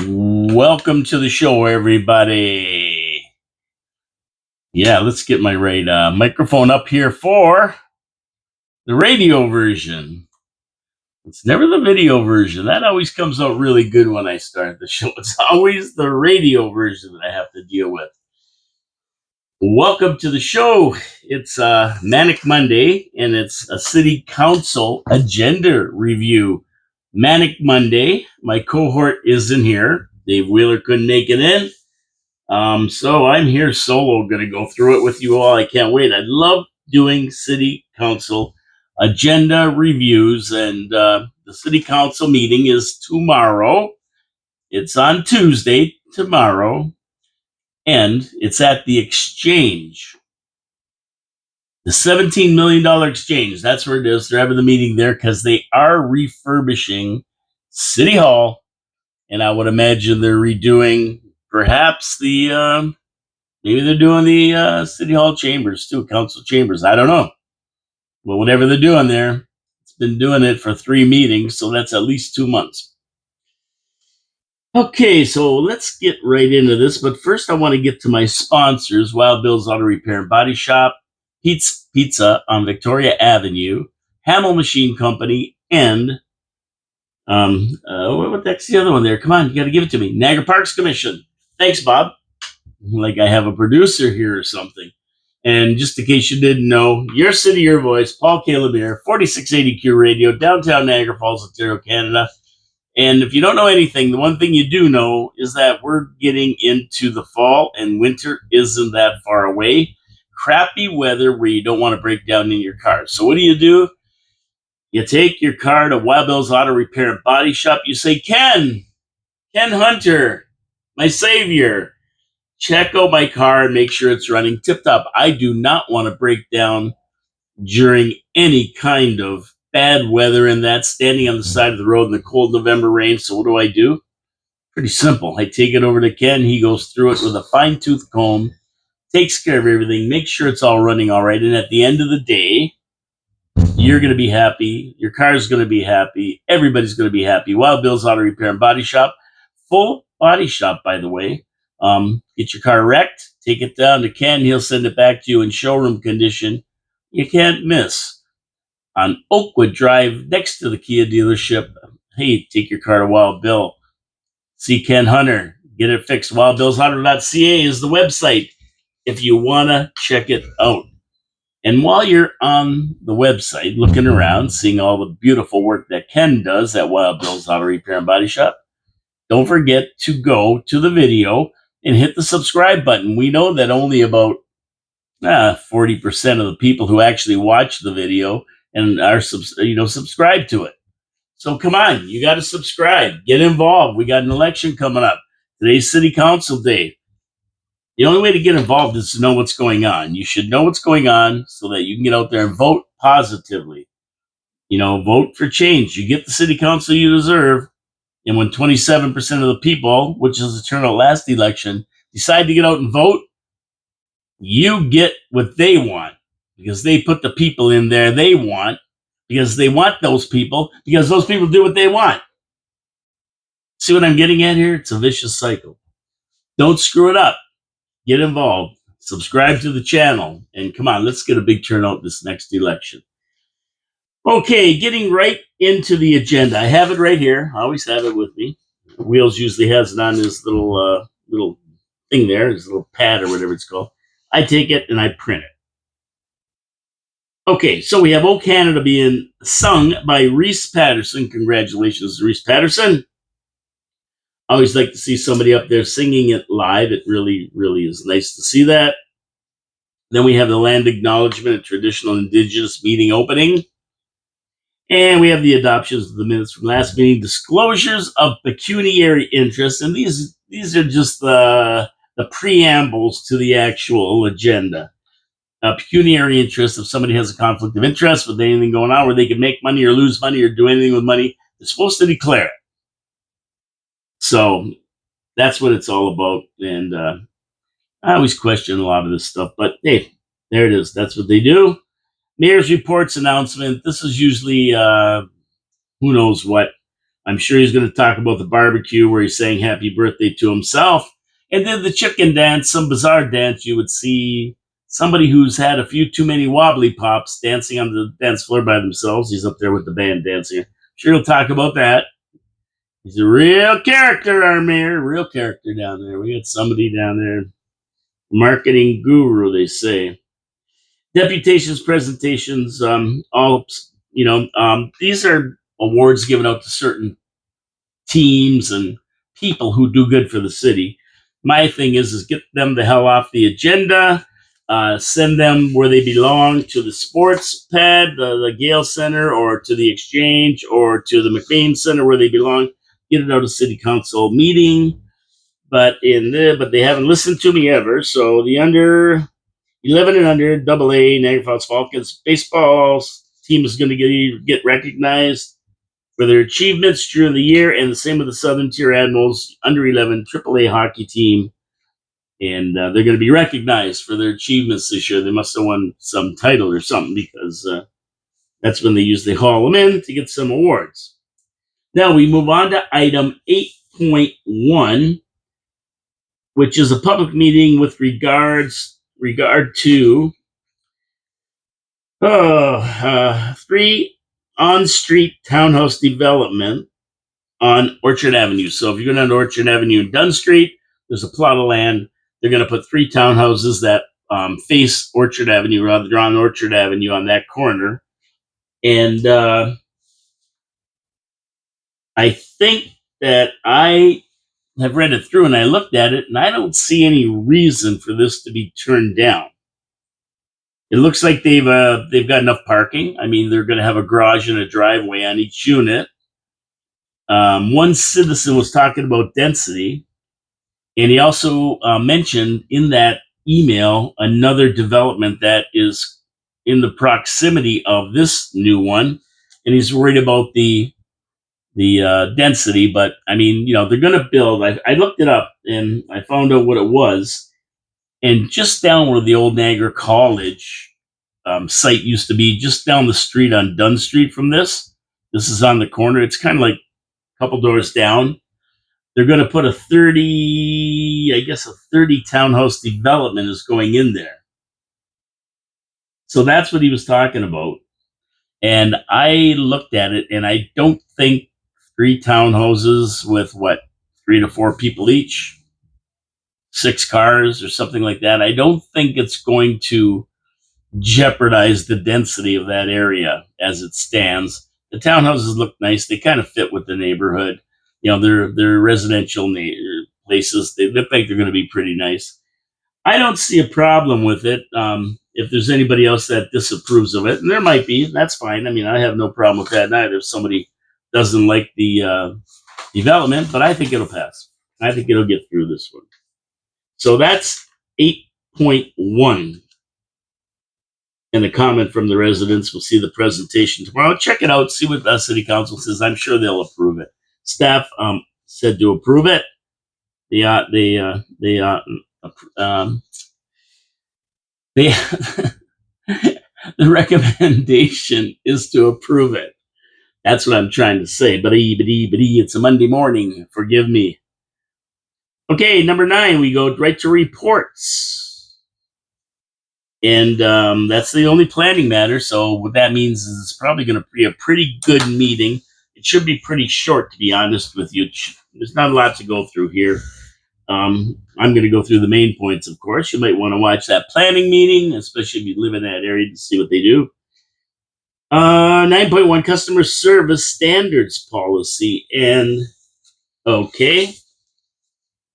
Welcome to the show, everybody. Yeah, let's get my right microphone up here for the radio version. It's never the video version. That always comes out really good when I start the show. It's always the radio version that I have to deal with. Welcome to the show. It's Manic Monday, and it's a city council agenda review. Manic Monday. My cohort isn't here. Dave Wheeler couldn't make it in. So I'm here solo, going to go through it with you all. I can't wait. I love doing city council agenda reviews, and the city council meeting is tomorrow. It's on Tuesday, tomorrow, and it's at the Exchange. The $17 million Exchange, that's where it is. They're having the meeting there because they are refurbishing City Hall, and I would imagine they're redoing perhaps maybe they're doing the City Hall chambers too, council chambers. I don't know. Well, whatever they're doing there, it's been doing it for 3 meetings, so that's at least 2 months. Okay, so let's get right into this. But first, I want to get to my sponsors: Wild Bill's Auto Repair and Body Shop, Pete's Pizza on Victoria Avenue, Hamel Machine Company, and what the heck's the other one there? Come on, you got to give it to me. Niagara Parks Commission. Thanks, Bob. Like I have a producer here or something. And just in case you didn't know, Your City, Your Voice, Paul Caleb here, 4680Q Radio, downtown Niagara Falls, Ontario, Canada. And if you don't know anything, the one thing you do know is that we're getting into the fall and winter isn't that far away. Crappy weather where you don't want to break down in your car. So what do? You take your car to Wild Bill's Auto Repair and Body Shop. You say, Ken Hunter, my savior, check out my car and make sure it's running tip-top. I do not want to break down during any kind of bad weather and that, standing on the side of the road in the cold November rain. So what do? Pretty simple. I take it over to Ken. He goes through it with a fine-tooth comb, takes care of everything, makes sure it's all running all right. And at the end of the day, you're going to be happy. Your car's going to be happy. Everybody's going to be happy. Wild Bill's Auto Repair and Body Shop. Full body shop, by the way. Get your car wrecked, take it down to Ken. He'll send it back to you in showroom condition. You can't miss. On Oakwood Drive, next to the Kia dealership. Hey, take your car to Wild Bill. See Ken Hunter. Get it fixed. WildBillsHunter.ca is the website if you want to check it out. And while you're on the website, looking around, seeing all the beautiful work that Ken does at Wild Bill's Auto Repair and Body Shop, don't forget to go to the video and hit the subscribe button. We know that only about 40% of the people who actually watch the video and are subscribed to it. So come on, you got to subscribe. Get involved. We got an election coming up. Today's City Council Day. The only way to get involved is to know what's going on. You should know what's going on so that you can get out there and vote positively. Vote for change. You get the City Council you deserve. And when 27% of the people, which is the turnout last election, decide to get out and vote, you get what they want because they put the people in there they want because they want those people because those people do what they want. See what I'm getting at here? It's a vicious cycle. Don't screw it up. Get involved. Subscribe to the channel. And come on, let's get a big turnout this next election. Okay, getting right into the agenda. I have it right here. I always have it with me. Wheels usually has it on his little thing there, his little pad or whatever it's called. I take it and I print it. Okay, so we have "O Canada" being sung by Reese Patterson. Congratulations, Reese Patterson. I always like to see somebody up there singing it live. It really, really is nice to see that. Then we have the land acknowledgement and traditional Indigenous meeting opening. And we have the adoptions of the minutes from last meeting, disclosures of pecuniary interest. And these are just the preambles to the actual agenda. Pecuniary interest, if somebody has a conflict of interest with anything going on where they can make money or lose money or do anything with money, they're supposed to declare it. So that's what it's all about. And I always question a lot of this stuff, but hey, there it is. That's what they do. Mayor's reports announcement. This is usually who knows what. I'm sure he's going to talk about the barbecue where he's saying happy birthday to himself. And then the chicken dance, some bizarre dance. You would see somebody who's had a few too many wobbly pops dancing on the dance floor by themselves. He's up there with the band dancing. Sure, he'll talk about that. He's a real character, our mayor, real character down there. We got somebody down there, marketing guru, they say. Deputations, presentations, all, these are awards given out to certain teams and people who do good for the city. My thing is get them the hell off the agenda, send them where they belong, to the sports pad, the Gale Center, or to the Exchange, or to the McBain Center where they belong. Get it out of city council meeting, but they haven't listened to me ever. So the under 11 and under AA Niagara Falls Falcons baseball team is going to get recognized for their achievements during the year, and the same with the Southern Tier Admirals under 11 AAA hockey team. And they're going to be recognized for their achievements this year. They must have won some title or something, because that's when they usually haul them in to get some awards. Now we move on to item 8.1, which is a public meeting with regard to 3 on-street townhouse development on Orchard Avenue. So if you go down to Orchard Avenue and Dunn Street, there's a plot of land. They're going to put 3 townhouses that face Orchard Avenue, rather on Orchard Avenue on that corner. And I think that I have read it through and I looked at it, and I don't see any reason for this to be turned down. It looks like they've got enough parking. I mean, they're going to have a garage and a driveway on each unit. One citizen was talking about density, and he also mentioned in that email another development that is in the proximity of this new one, and he's worried about the density. But I mean, they're going to build. I looked it up and I found out what it was, and just down where the old Niagara College site used to be, just down the street on Dunn Street from this is on the corner. It's kind of like a couple doors down. They're going to put a 30 townhouse development is going in there. So that's what he was talking about. And I looked at it, and I don't think 3 townhouses with 3 to 4 people each, 6 cars or something like that, I don't think it's going to jeopardize the density of that area as it stands. The townhouses look nice. They kind of fit with the neighborhood. They're residential places. They look like they're going to be pretty nice. I don't see a problem with it. If there's anybody else that disapproves of it, and there might be, that's fine. I mean, I have no problem with that neither. If somebody doesn't like the development, but I think it'll pass. I think it'll get through this one. So that's 8.1. And a comment from the residents. We'll see the presentation tomorrow. Check it out. See what the city council says. I'm sure they'll approve it. Staff said to approve it. The recommendation is to approve it. That's what I'm trying to say. But it's a Monday morning. Forgive me. Okay, number 9, we go right to reports. And that's the only planning matter. So what that means is it's probably going to be a pretty good meeting. It should be pretty short, to be honest with you. There's not a lot to go through here. I'm going to go through the main points, of course. You might want to watch that planning meeting, especially if you live in that area, to see what they do. 9.1 customer service standards policy. And okay.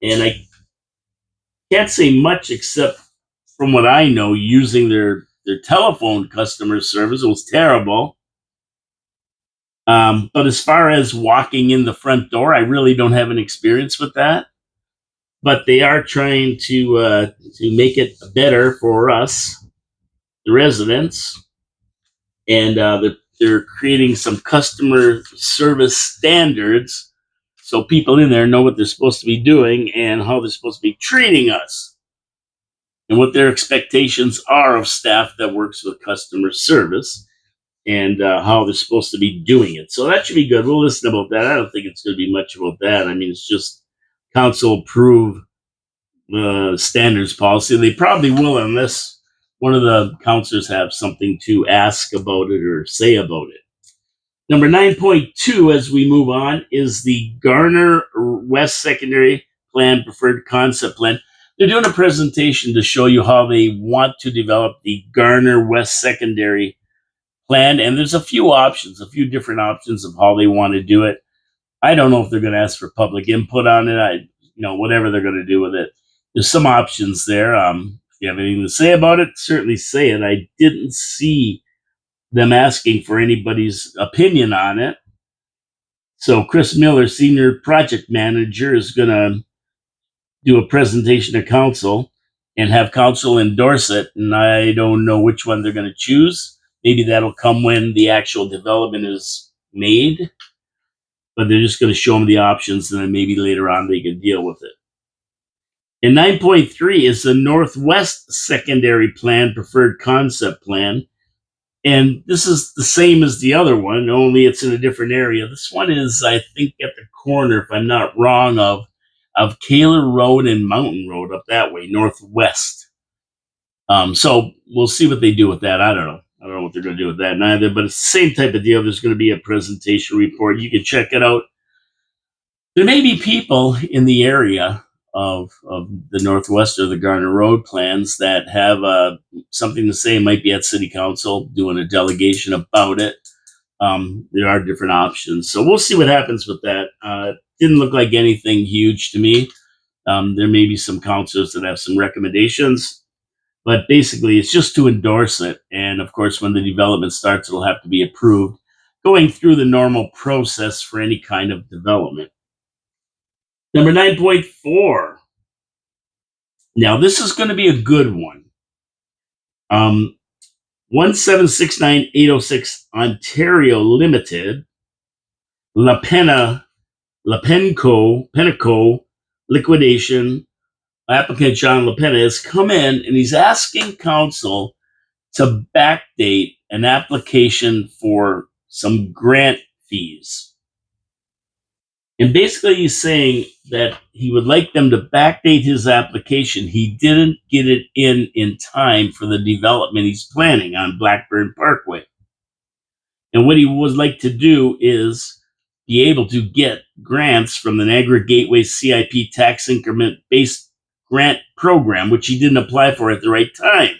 And I can't say much except from what I know, using their telephone customer service, it was terrible. But as far as walking in the front door, I really don't have an experience with that. But they are trying to make it better for us, the residents, and they're creating some customer service standards so people in there know what they're supposed to be doing and how they're supposed to be treating us, and what their expectations are of staff that works with customer service. and how they're supposed to be doing it. So that should be good. We'll listen about that. I don't think it's going to be much about that. I mean, it's just council approve standards policy. They probably will, unless one of the counselors have something to ask about it or say about it. Number 9.2, as we move on, is the Garner West Secondary Plan Preferred Concept Plan. They're doing a presentation to show you how they want to develop the Garner West Secondary Plan, and there's a few options, a few different options of how they want to do it. I don't know if they're going to ask for public input on it. Whatever they're going to do with it. There's some options there. If you have anything to say about it, certainly say it. I didn't see them asking for anybody's opinion on it. So Chris Miller, Senior Project Manager, is going to do a presentation to council and have council endorse it. And I don't know which one they're going to choose. Maybe that'll come when the actual development is made. But they're just going to show them the options, and then maybe later on they can deal with it. And 9.3 is the Northwest Secondary Plan Preferred Concept Plan. And this is the same as the other one, only it's in a different area. This one is, I think, at the corner, if I'm not wrong, of Kaler Road and Mountain Road up that way, northwest. So we'll see what they do with that. I don't know. I don't know what they're going to do with that neither, but it's the same type of deal. There's going to be a presentation report. You can check it out. There may be people in the area of the Northwest or the Garner Road plans that have something to say. Might be at City Council doing a delegation about it. There are different options, so we'll see what happens with that. Didn't look like anything huge to me. There may be some councilors that have some recommendations, but basically it's just to endorse it. And of course, when the development starts, it'll have to be approved, going through the normal process for any kind of development. Number 9.4. Now, this is going to be a good one. 1769806 Ontario Limited, Pennico liquidation. Applicant John LaPena has come in and he's asking council to backdate an application for some grant fees. And basically he's saying that he would like them to backdate his application. He didn't get it in time for the development he's planning on Blackburn Parkway. And what he would like to do is be able to get grants from the Niagara Gateway CIP tax increment based grant program, which he didn't apply for at the right time.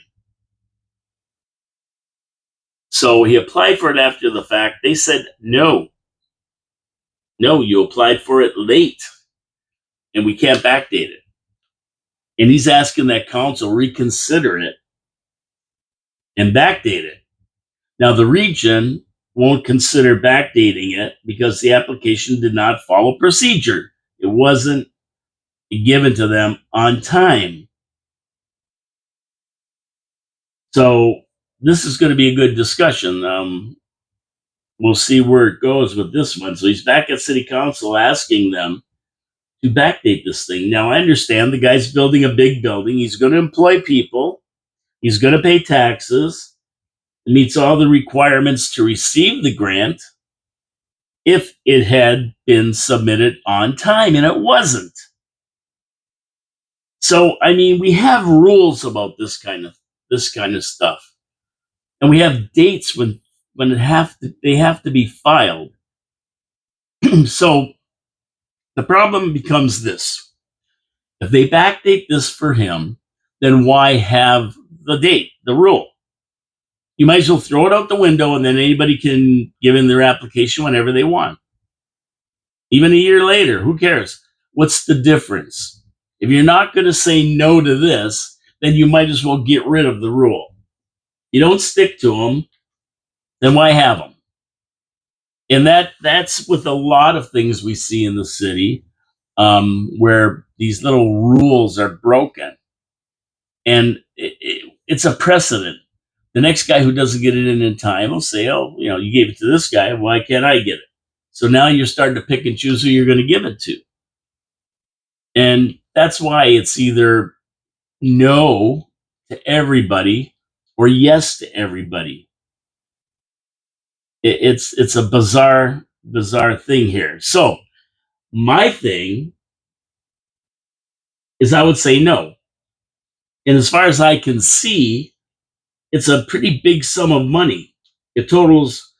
So he applied for it after the fact. They said, no, you applied for it late and we can't backdate it. And he's asking that council reconsider it and backdate it. Now, the region won't consider backdating it because the application did not follow procedure. It wasn't given to them on time. So this is going to be a good discussion. We'll see where it goes with this one. So he's back at City Council asking them to backdate this thing. Now, I understand the guy's building a big building. He's going to employ people. He's going to pay taxes. It meets all the requirements to receive the grant if it had been submitted on time, and it wasn't. So, I mean, we have rules about this kind of stuff, and we have dates when they have to be filed. So the problem becomes this: if they backdate this for him, then why have the date, the rule? You might as well throw it out the window, and then anybody can give in their application whenever they want. Even a year later, who cares? What's the difference? If you're not going to say no to this, then you might as well get rid of the rule. You don't stick to them, then why have them? And that's with a lot of things we see in the city, where these little rules are broken. And it's a precedent. The next guy who doesn't get it in time will say, oh, you gave it to this guy. Why can't I get it? So now you're starting to pick and choose who you're going to give it to. And that's why it's either no to everybody or yes to everybody. It's a bizarre thing here. So my thing is I would say no. And as far as I can see, it's a pretty big sum of money. It totals,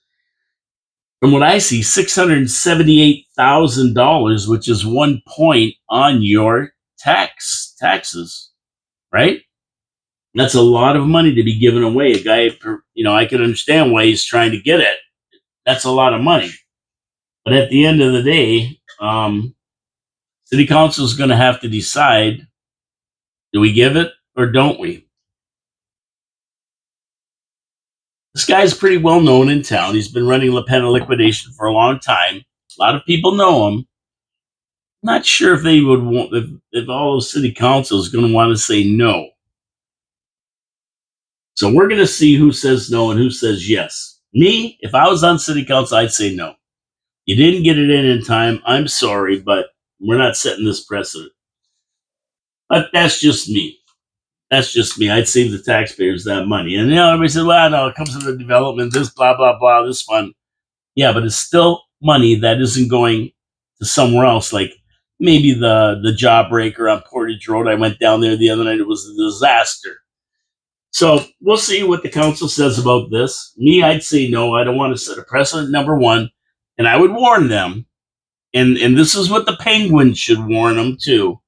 from what I see, $678,000, which is 1 point on your taxes, right? That's a lot of money to be given away. A guy, I can understand why he's trying to get it. That's a lot of money. But at the end of the day, city council is going to have to decide: do we give it or don't we? This guy's pretty well known in town. He's been running La Pena Liquidation for a long time. A lot of people know him. Not sure if they would want, if all of city council is going to want to say no. So we're going to see who says no and who says yes. Me, if I was on city council, I'd say no. You didn't get it in time. I'm sorry, but we're not setting this precedent. But that's just me. That's just me. I'd save the taxpayers that money. And everybody said, well, no, it comes from the development, this blah, blah, blah, this fund. Yeah, but it's still money that isn't going to somewhere else, like maybe the Jawbreaker on Portage Road. I went down there the other night. It was a disaster. So we'll see what the council says about this. Me, I'd say no. I don't want to set a precedent, number one. And I would warn them, and this is what the Penguins should warn them too,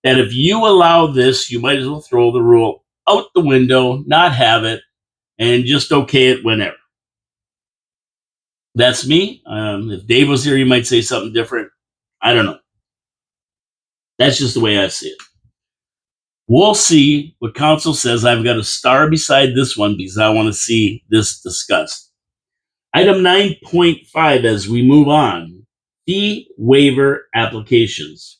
that if you allow this, you might as well throw the rule out the window, not have it, and just okay it whenever. That's me. If Dave was here, he might say something different. I don't know. That's just the way I see it. We'll see what council says. I've got a star beside this one because I want to see this discussed. Item 9.5 as we move on. Fee waiver applications.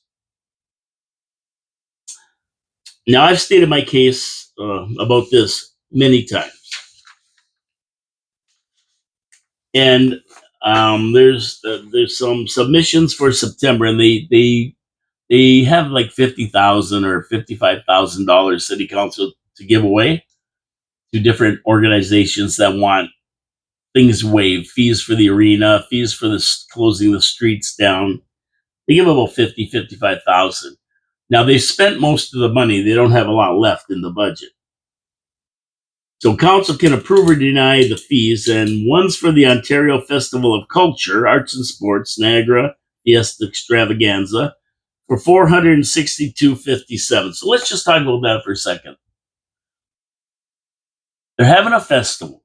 Now, I've stated my case about this many times. And there's some submissions for September, and they have like $50,000 or $55,000 city council to give away to different organizations that want things waived, fees for the arena, fees for closing the streets down. They give about 50, 55,000. Now they spent most of the money. They don't have a lot left in the budget. So council can approve or deny the fees, and one's for the Ontario Festival of Culture, Arts and Sports, NIAGARA Fiesta Extravaganza, for $462.57. So let's just talk about that for a second. They're having a festival.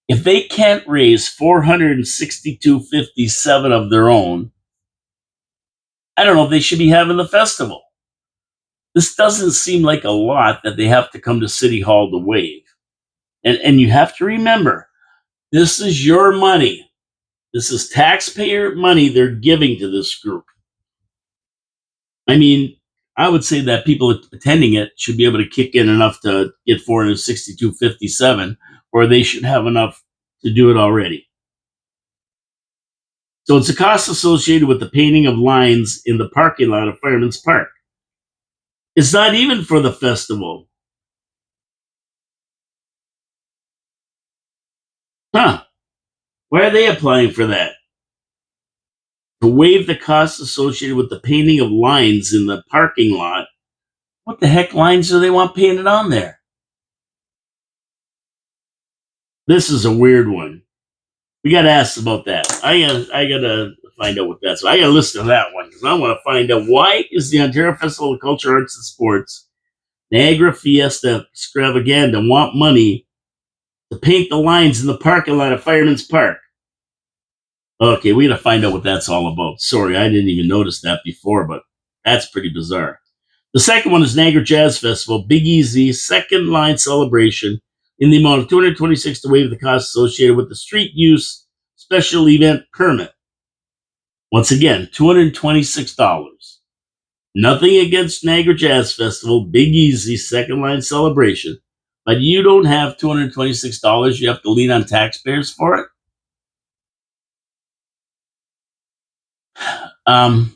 If they can't raise $462.57 of their own, I don't know if they should be having the festival. This doesn't seem like a lot that they have to come to City Hall to waive. And you have to remember, this is your money. This is taxpayer money they're giving to this group. I mean, I would say that people attending it should be able to kick in enough to get $462.57, or they should have enough to do it already. So it's a cost associated with the painting of lines in the parking lot of Fireman's Park. It's not even for the festival. Huh. Why are they applying for that? To waive the costs associated with the painting of lines in the parking lot. What the heck lines do they want painted on there? This is a weird one. We got to ask about that. I got to find out what that's. So I got to listen to that one because I want to find out why is the Ontario Festival of Culture, Arts and Sports, Niagara Fiesta Extravaganza want money to paint the lines in the parking lot of Fireman's Park? Okay, we got to find out what that's all about. Sorry, I didn't even notice that before, but that's pretty bizarre. The second one is Niagara Jazz Festival, Big Easy second line celebration in the amount of $226 to waive the costs associated with the street use special event permit. Once again, $226. Nothing against Niagara Jazz Festival, Big Easy second line celebration, but you don't have $226. You have to lean on taxpayers for it.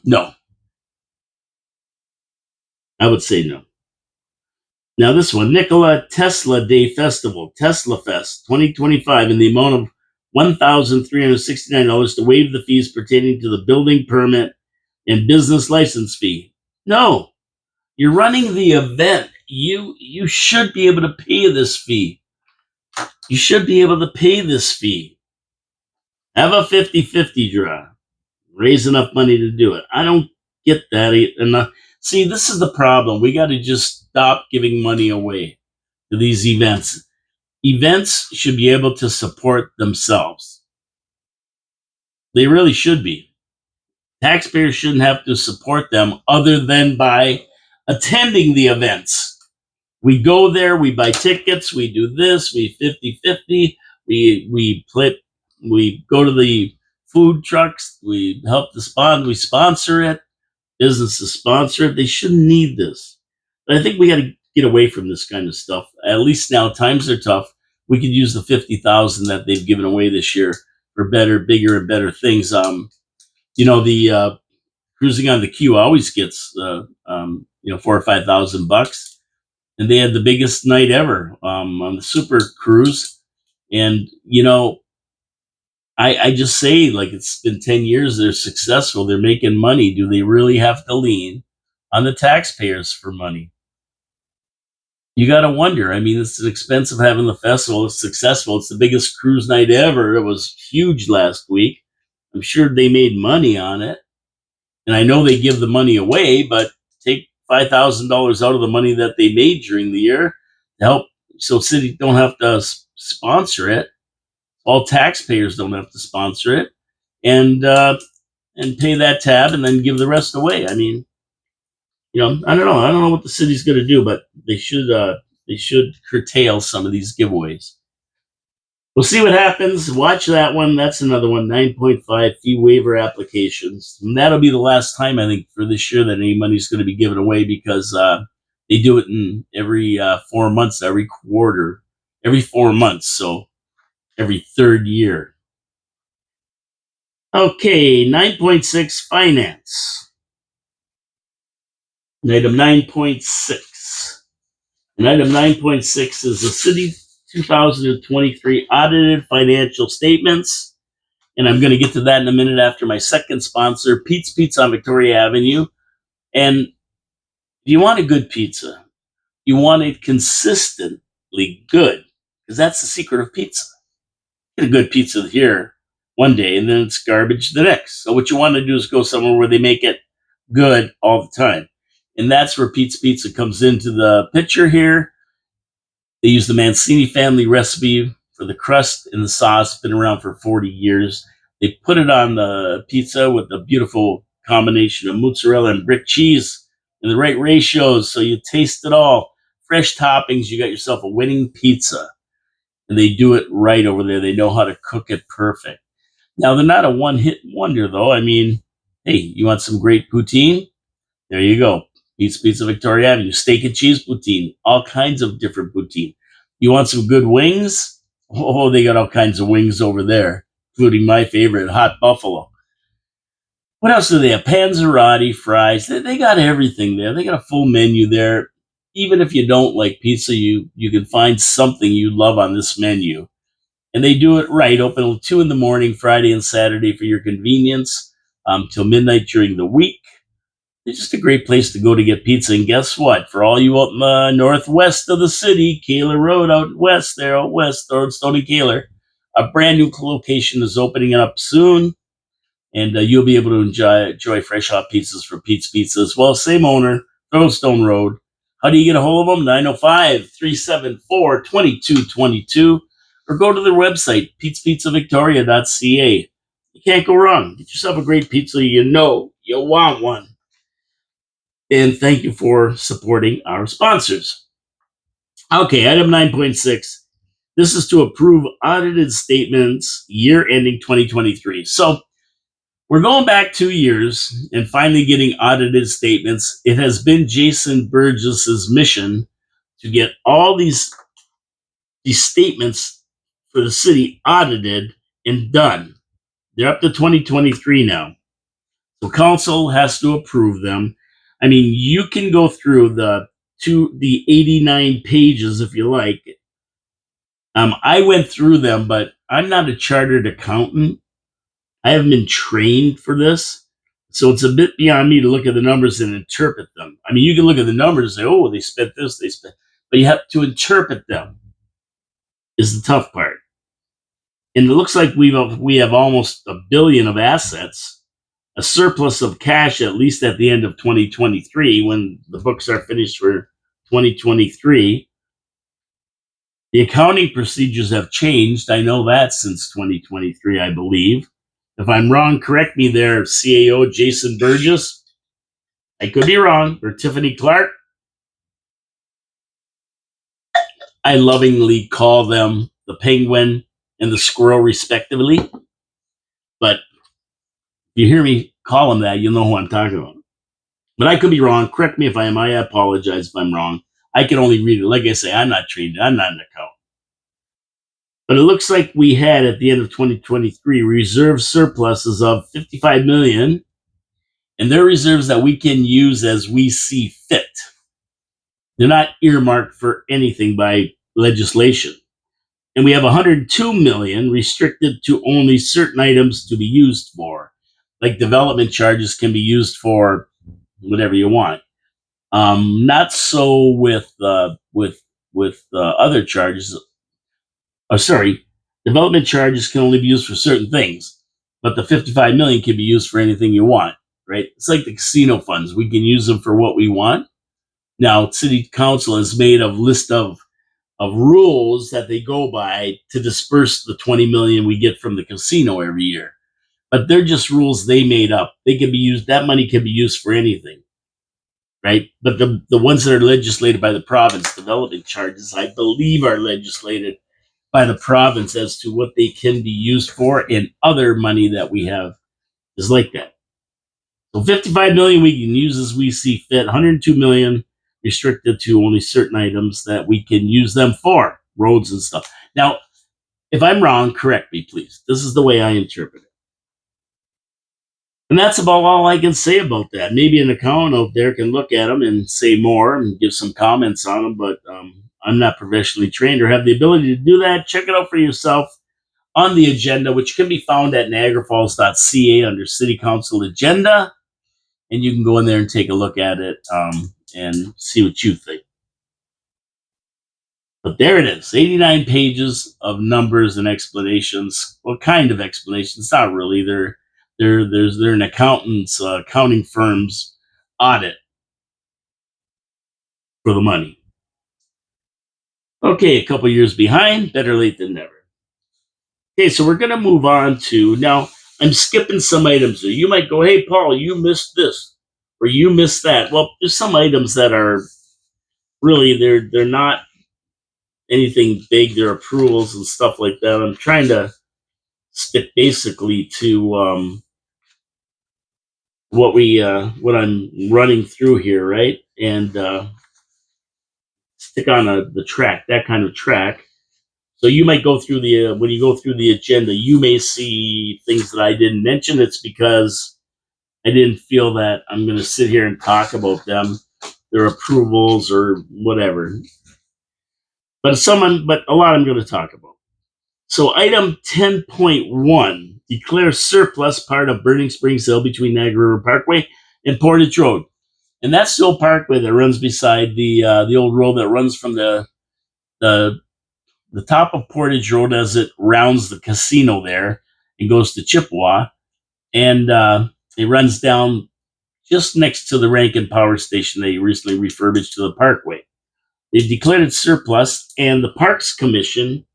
No. I would say no. Now this one, Nikola Tesla Day Festival, Tesla Fest 2025, in the amount of $1,369 to waive the fees pertaining to the building permit and business license fee. No, you're running the event. You should be able to pay this fee. You should be able to pay this fee. Have a 50-50 draw. Raise enough money to do it. I don't get that enough. See, this is the problem. We got to just stop giving money away to these events. Events should be able to support themselves. They really should be. Taxpayers shouldn't have to support them other than by attending the events. We go there, we buy tickets, we do this, we 50-50, we go to the food trucks, we help the sponsor, we sponsor it, businesses sponsor it. They shouldn't need this. But I think we got to get away from this kind of stuff. At least now times are tough. We could use the 50,000 that they've given away this year for better, bigger, and better things. The cruising on the queue always gets $4,000 or $5,000, and they had the biggest night ever on the Super Cruise. And I just say, like, it's been 10 years. They're successful. They're making money. Do they really have to lean on the taxpayers for money? You got to wonder. I mean, it's expensive having the festival. It's successful. It's the biggest cruise night ever. It was huge last week. I'm sure they made money on it. And I know they give the money away, but take $5,000 out of the money that they made during the year to help so cities don't have to sponsor it. All taxpayers don't have to sponsor it, and pay that tab and then give the rest away. I mean, I don't know. I don't know what the city's going to do, but they should curtail some of these giveaways. We'll see what happens. Watch that one. That's another one. 9.5 fee waiver applications, and that'll be the last time, I think, for this year that any money's going to be given away, because they do it in every 4 months, every quarter, every 4 months. So every third year. Okay, 9.6 finance. Item 9.6. And item 9.6 is the city 2023 audited financial statements. And I'm going to get to that in a minute after my second sponsor, Pete's Pizza on Victoria Avenue. And if you want a good pizza, you want it consistently good, because that's the secret of pizza. Get a good pizza here one day and then it's garbage the next. So what you want to do is go somewhere where they make it good all the time. And that's where Pete's Pizza comes into the picture here. They use the Mancini family recipe for the crust and the sauce. Been around for 40 years. They put it on the pizza with a beautiful combination of mozzarella and brick cheese in the right ratios, so you taste it all. Fresh toppings, you got yourself a winning pizza. And they do it right over there. They know how to cook it perfect. Now, they're not a one-hit wonder, though. I mean, hey, you want some great poutine? There you go. Pete's Pizza Victoria Avenue. Steak and cheese poutine. All kinds of different poutine. You want some good wings? Oh, they got all kinds of wings over there, including my favorite, hot buffalo. What else do they have? Panzerotti, fries. They got everything there. They got a full menu there. Even if you don't like pizza, you can find something you love on this menu. And they do it right. Open till 2 in the morning, Friday and Saturday for your convenience, till midnight during the week. It's just a great place to go to get pizza. And guess what? For all you out in the northwest of the city, Kaler Road out west there, out west, Stone and Kaler, a brand new location is opening up soon. And you'll be able to enjoy fresh hot pizzas for Pete's Pizza as well. Same owner, Stone Road. How do you get a hold of them? 905-374-2222. Or go to their website, petespizza.victoria.ca. You can't go wrong. Get yourself a great pizza. You know you want one. And thank you for supporting our sponsors. Okay, item 9.6. This is to approve audited statements year ending 2023. So we're going back 2 years and finally getting audited statements. It has been Jason Burgess's mission to get all these statements for the city audited and done. They're up to 2023 now. So council has to approve them. I mean, you can go through the 89 pages if you like I went through them, but I'm not a chartered accountant. I haven't been trained for this. So it's a bit beyond me to look at the numbers and interpret them. I mean, you can look at the numbers and say, oh, they spent this, they spent, but you have to interpret them is the tough part. And it looks like we have almost $1 billion of assets, a surplus of cash, at least at the end of 2023, when the books are finished for 2023. The accounting procedures have changed. I know that since 2023, I believe. If I'm wrong, correct me there, CAO Jason Burgess. I could be wrong, or Tiffany Clark. I lovingly call them the penguin and the squirrel, respectively. But if you hear me call them that, you'll know who I'm talking about. But I could be wrong. Correct me if I am. I apologize if I'm wrong. I can only read it. Like I say, I'm not trained. I'm not an accountant. But it looks like we had at the end of 2023 reserve surpluses of 55 million, and they're reserves that we can use as we see fit. They're not earmarked for anything by legislation. And we have 102 million restricted to only certain items to be used for, like development charges can be used for whatever you want. Not so with other charges. Oh, sorry, development charges can only be used for certain things, but the 55 million can be used for anything you want. Right? It's like the casino funds. We can use them for what we want. Now, city council has made a list of rules that they go by to disperse the 20 million we get from the casino every year. But they're just rules they made up. They can be used, that money can be used for anything. Right? But the ones that are legislated by the province, development charges, I believe are legislated by the province as to what they can be used for, and other money that we have is like that. So 55 million we can use as we see fit, 102 million restricted to only certain items that we can use them for, roads and stuff. Now, if I'm wrong, correct me, please. This is the way I interpret it. And that's about all I can say about that. Maybe an accountant out there can look at them and say more and give some comments on them, but I'm not professionally trained or have the ability to do that. Check it out for yourself on the agenda, which can be found at niagarafalls.ca under City Council Agenda. And you can go in there and take a look at it and see what you think. But there it is, 89 pages of numbers and explanations. What kind of explanations? Not really. They're an accountant's accounting firm's audit for the money. Okay, a couple years behind, better late than never. Okay, so we're going to move on to, now I'm skipping some items. You might go, hey, Paul, you missed this or you missed that. Well, there's some items that are really, they're not anything big. They're approvals and stuff like that. I'm trying to stick basically to what I'm running through here, right? And stick on the track, that kind of track. So you might go through the when you go through the agenda, you may see things that I didn't mention. It's because I didn't feel that I'm going to sit here and talk about them, their approvals or whatever. But a lot I'm going to talk about. So item 10.1, declare surplus part of Burning Springs Hill between Niagara River Parkway and Portage Road. And that's the old parkway that runs beside the old road that runs from the top of Portage Road as it rounds the casino there and goes to Chippewa. And it runs down just next to the Rankin Power Station they recently refurbished to the parkway. They've declared it surplus, and the Parks Commission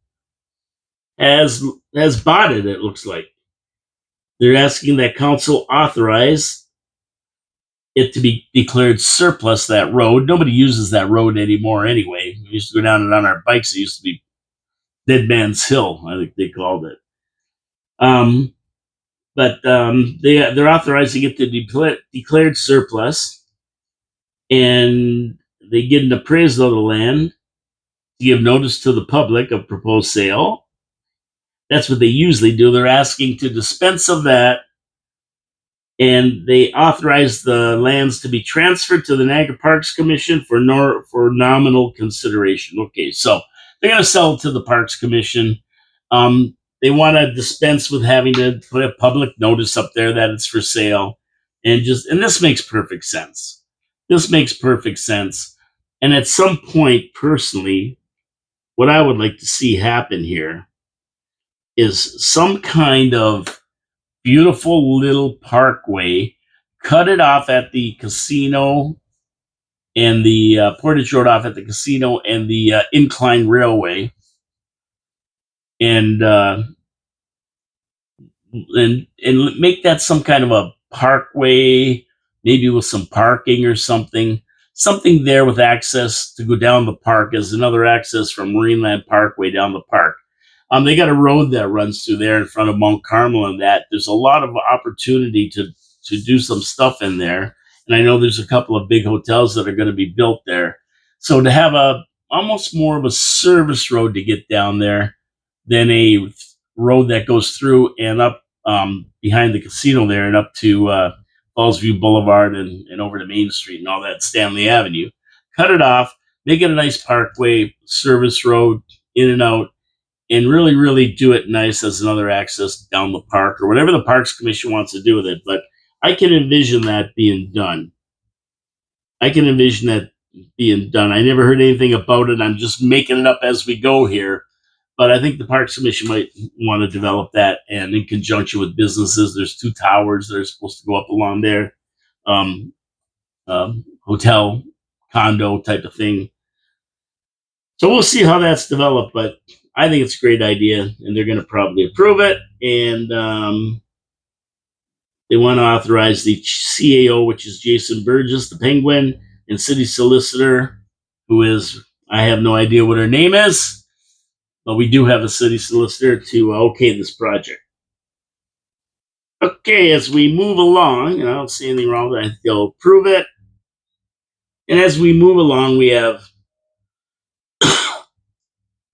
has bought it, it looks like. They're asking that council authorize it to be declared surplus, that road. Nobody uses that road anymore anyway. We used to go down it on our bikes. It used to be Dead Man's Hill, I think they called it. But they're authorizing it to be declared surplus, and they get an appraisal of the land to give notice to the public of proposed sale. That's what they usually do. They're asking to dispense of that, and they authorize the lands to be transferred to the Niagara Parks Commission for nominal consideration. Okay, so they're going to sell it to the Parks Commission. They want to dispense with having to put a public notice up there that it's for sale, and this makes perfect sense. This makes perfect sense. And at some point, personally, what I would like to see happen here is some kind of beautiful little parkway, cut it off at the casino and the Portage Road off at the casino and the Incline Railway, and make that some kind of a parkway, maybe with some parking or something there with access to go down the park as another access from Marineland Parkway down the park. They got a road that runs through there in front of Mount Carmel, and that there's a lot of opportunity to do some stuff in there. And I know there's a couple of big hotels that are going to be built there. So to have almost more of a service road to get down there than a road that goes through and up behind the casino there and up to Fallsview Boulevard and over to Main Street and all that, Stanley Avenue. Cut it off, make it a nice parkway, service road, in and out, and really, really do it nice as another access down the park or whatever the Parks Commission wants to do with it. But I can envision that being done. I never heard anything about it. I'm just making it up as we go here. But I think the Parks Commission might want to develop that, and in conjunction with businesses. There's 2 towers that are supposed to go up along there, hotel, condo type of thing. So we'll see how that's developed, but I think it's a great idea, and they're going to probably approve it. And they want to authorize the CAO, which is Jason Burgess, the Penguin, and city solicitor, who is, I have no idea what her name is, but we do have a city solicitor to okay this project. Okay, as we move along, and I don't see anything wrong with it, they'll approve it. And as we move along, we have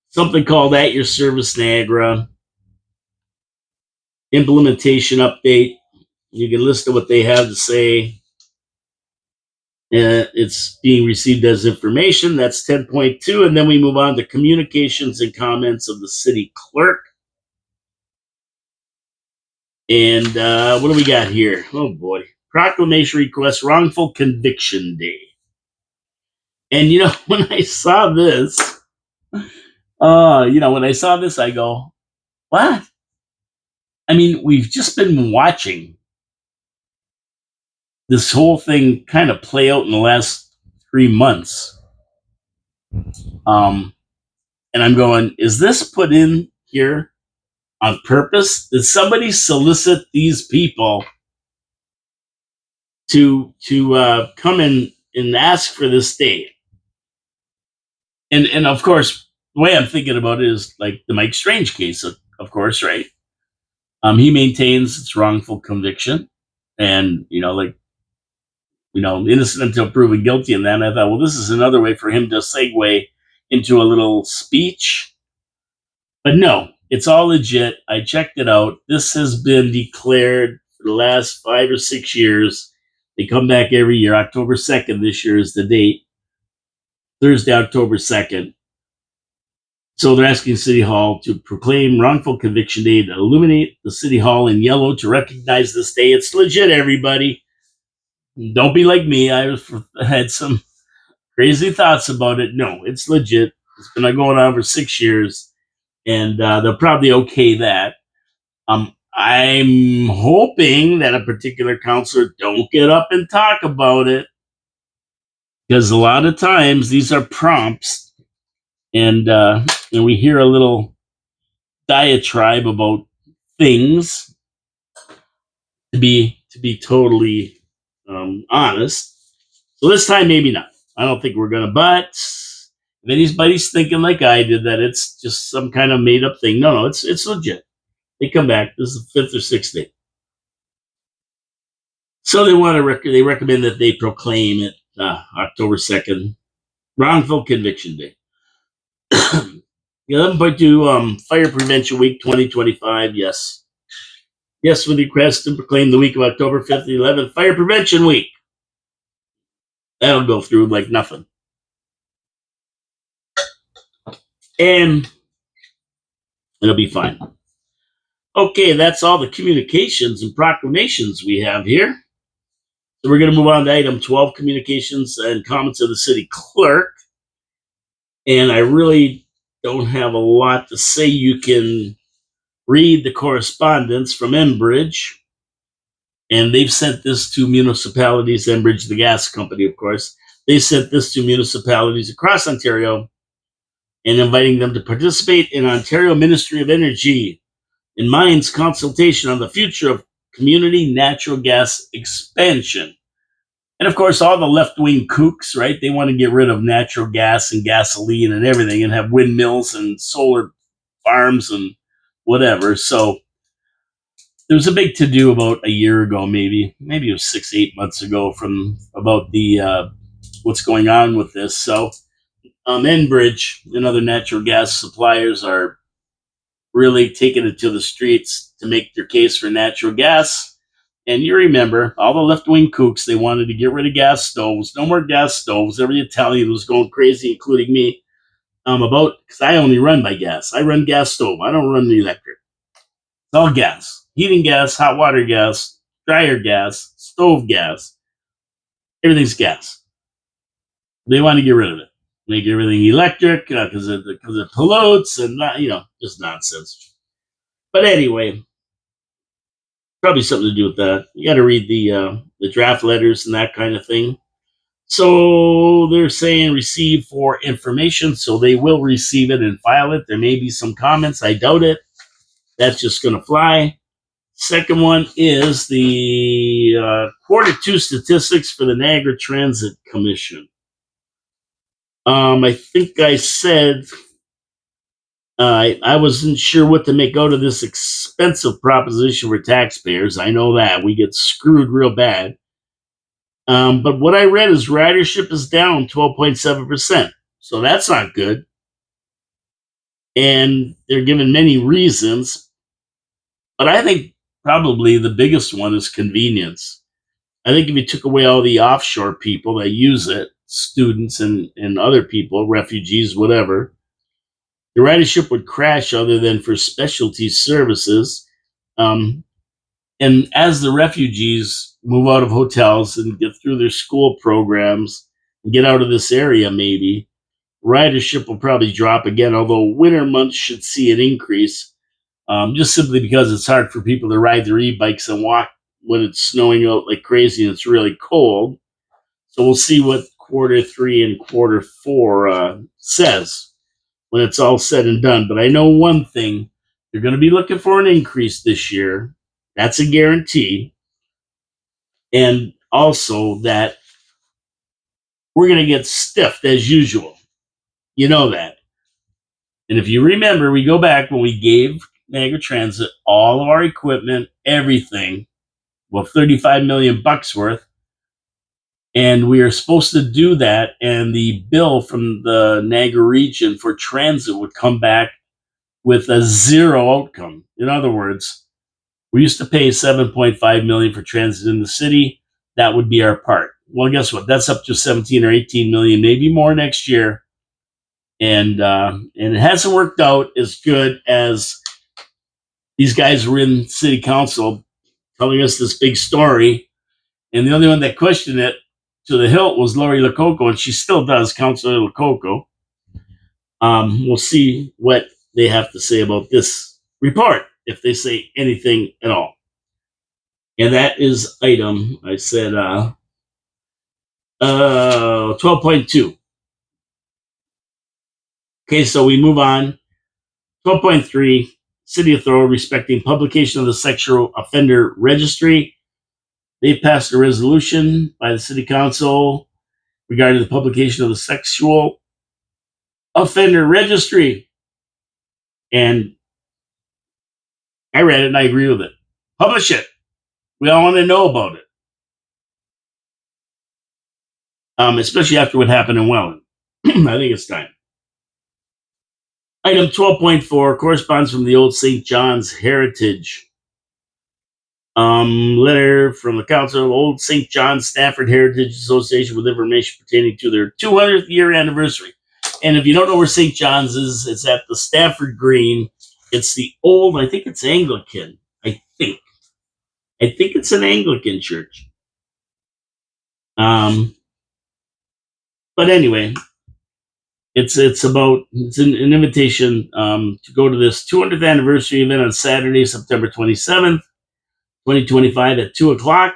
something called At Your Service Niagara implementation update. You can listen to what they have to say. It's being received as information. That's 10.2. And then we move on to communications and comments of the city clerk. And what do we got here? Oh, boy. Proclamation request, wrongful conviction day. And, when I saw this, I go, what? I mean, we've just been watching this whole thing kind of play out in the last 3 months. And I'm going, is this put in here on purpose? Did somebody solicit these people to come in and ask for this day? And of course, the way I'm thinking about it is like the Mike Strange case, of course, right? He maintains it's wrongful conviction, and innocent until proven guilty. And then I thought, well, this is another way for him to segue into a little speech. But no, it's all legit. I checked it out. This has been declared for the last 5 or 6 years. They come back every year. October 2nd this year is the date. Thursday, October 2nd. So they're asking City Hall to proclaim wrongful conviction day, to illuminate the City Hall in yellow to recognize this day. It's legit, everybody. Don't be like me. I had some crazy thoughts about it. No, it's legit. It's been going on for 6 years, and they'll probably okay that. I'm hoping that a particular counselor don't get up and talk about it, because a lot of times these are prompts, and we hear a little diatribe about things. To be totally honest, so this time maybe not. I don't think we're gonna. But if anybody's thinking like I did that it's just some kind of made up thing, no, it's legit. They come back. This is the 5th or 6th day. So they want to they recommend that they proclaim it October 2nd, wrongful conviction day. 11.2 Fire Prevention Week 2025. Yes, with the request to proclaim the week of October 5th and 11th Fire Prevention Week. That'll go through like nothing. and it'll be fine. Okay, that's all the communications and proclamations we have here. So we're going to move on to item 12, communications and comments of the city clerk. And I really don't have a lot to say. You can read the correspondence from Enbridge, and they've sent this to municipalities, Enbridge, the gas company, of course. They sent this to municipalities across Ontario and inviting them to participate in Ontario Ministry of Energy and Mines consultation on the future of community natural gas expansion. And of course, all the left-wing kooks, right? They want to get rid of natural gas and gasoline and everything and have windmills and solar farms and whatever. So there was a big to-do about a year ago, maybe it was 6-8 months ago, from about the what's going on with this. So Enbridge and other natural gas suppliers are really taking it to the streets to make their case for natural gas. And you remember all the left-wing kooks, they wanted to get rid of gas stoves, no more gas stoves. Every Italian was going crazy, including me, because I only run by gas. I run gas stove. I don't run the electric. It's all gas. Heating gas, hot water gas, dryer gas, stove gas. Everything's gas. They want to get rid of it. Make everything electric because it pollutes and just nonsense. But anyway, probably something to do with that. You got to read the draft letters and that kind of thing. So they're saying receive for information, so they will receive it and file it. There may be some comments. I doubt it. That's just going to fly. Second one is the Q2 statistics for the Niagara Transit Commission. I think I said I wasn't sure what to make out of this expensive proposition for taxpayers. I know that we get screwed real bad. But what I read is ridership is down 12.7%. So that's not good. And they're given many reasons. But I think probably the biggest one is convenience. I think if you took away all the offshore people that use it, students and other people, refugees, whatever, the ridership would crash other than for specialty services. And as the refugees move out of hotels and get through their school programs and get out of this area, maybe, ridership will probably drop again, although winter months should see an increase, just simply because it's hard for people to ride their e-bikes and walk when it's snowing out like crazy and it's really cold. So we'll see what Q3 and Q4 says when it's all said and done. But I know one thing, they're going to be looking for an increase this year. That's a guarantee. And also that we're going to get stiffed as usual. You know that. And if you remember, we go back when we gave Niagara Transit all of our equipment, everything, well, $35 million worth. And we are supposed to do that. And the bill from the Niagara region for transit would come back with a zero outcome. In other words, we used to pay $7.5 million for transit in the city. That would be our part. Well, guess what? That's up to 17 or 18 million, maybe more next year. And it hasn't worked out as good as these guys were in city council telling us this big story. And the only one that questioned it to the hilt was Lori Lococo, and she still does, Councilor Lococo. We'll see what they have to say about this report, if they say anything at all. And that is item, I said, 12.2. Okay, so we move on. 12.3, City of Thorold respecting publication of the Sexual Offender Registry. They passed a resolution by the City Council regarding the publication of the Sexual Offender Registry. And I read it and I agree with it. Publish it. We all want to know about it. Especially after what happened in Welland. I think it's time. Item 12.4 corresponds from the Old St. John's Heritage. Letter from the Council of Old St. John's Stafford Heritage Association with information pertaining to their 200th year anniversary. And if you don't know where St. John's is, it's at the Stafford Green. It's the old, I think it's Anglican. I think it's an Anglican church. But anyway, it's an invitation to go to this 200th anniversary event on Saturday, September 27th, 2025 at 2:00.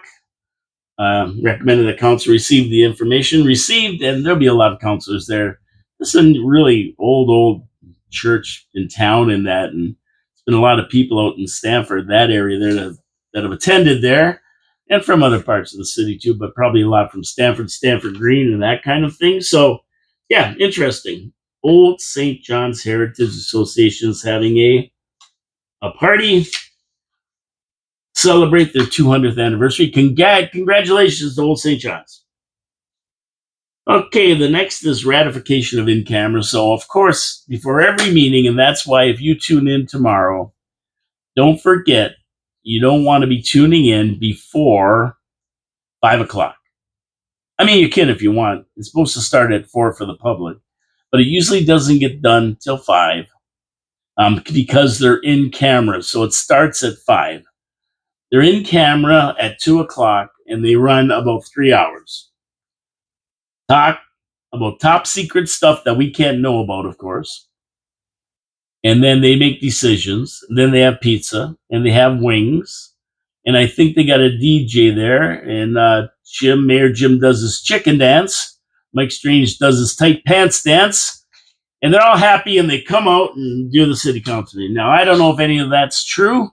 Recommended that council receive the information received, and there'll be a lot of counselors there. This is a really old church in town, and there's been a lot of people out in Stamford, that area there, that have attended there, and from other parts of the city too, but probably a lot from Stamford Green, and that kind of thing. So, yeah, interesting. Old St. John's Heritage Association is having a party. Celebrate their 200th anniversary. Congratulations to Old St. John's. Okay, the next is ratification of in-camera. So, of course, before every meeting, and that's why if you tune in tomorrow, don't forget, you don't want to be tuning in before 5 o'clock. I mean, you can if you want. It's supposed to start at 4 for the public, but it usually doesn't get done till 5 because they're in camera. So it starts at 5. They're in camera at 2 o'clock, and they run about 3 hours. Talk about top secret stuff that we can't know about, of course. And then they make decisions. And then they have pizza, and they have wings. And I think they got a DJ there. And Mayor Jim does his chicken dance. Mike Strange does his tight pants dance. And they're all happy, and they come out and do the city council meeting. Now, I don't know if any of that's true.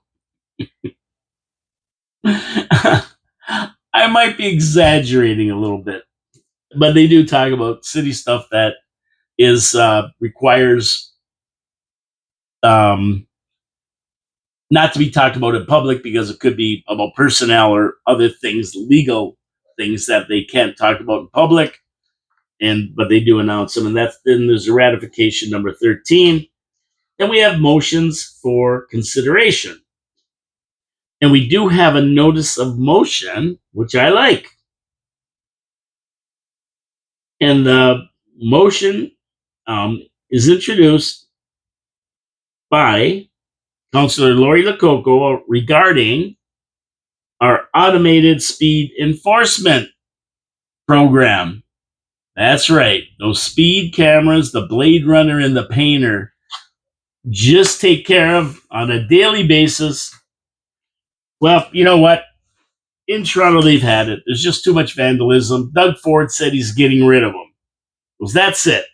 I might be exaggerating a little bit, but they do talk about city stuff that is requires not to be talked about in public because it could be about personnel or other things, legal things that they can't talk about in public. But they do announce them, and then there's a ratification number 13. Then we have motions for consideration. And we do have a notice of motion, which I like. And the motion is introduced by Councillor Lori Lococo regarding our automated speed enforcement program. That's right. Those speed cameras, the Blade Runner and the Painter, just take care of on a daily basis. Well, you know what? In Toronto, they've had it. There's just too much vandalism. Doug Ford said he's getting rid of them. Well, that's it.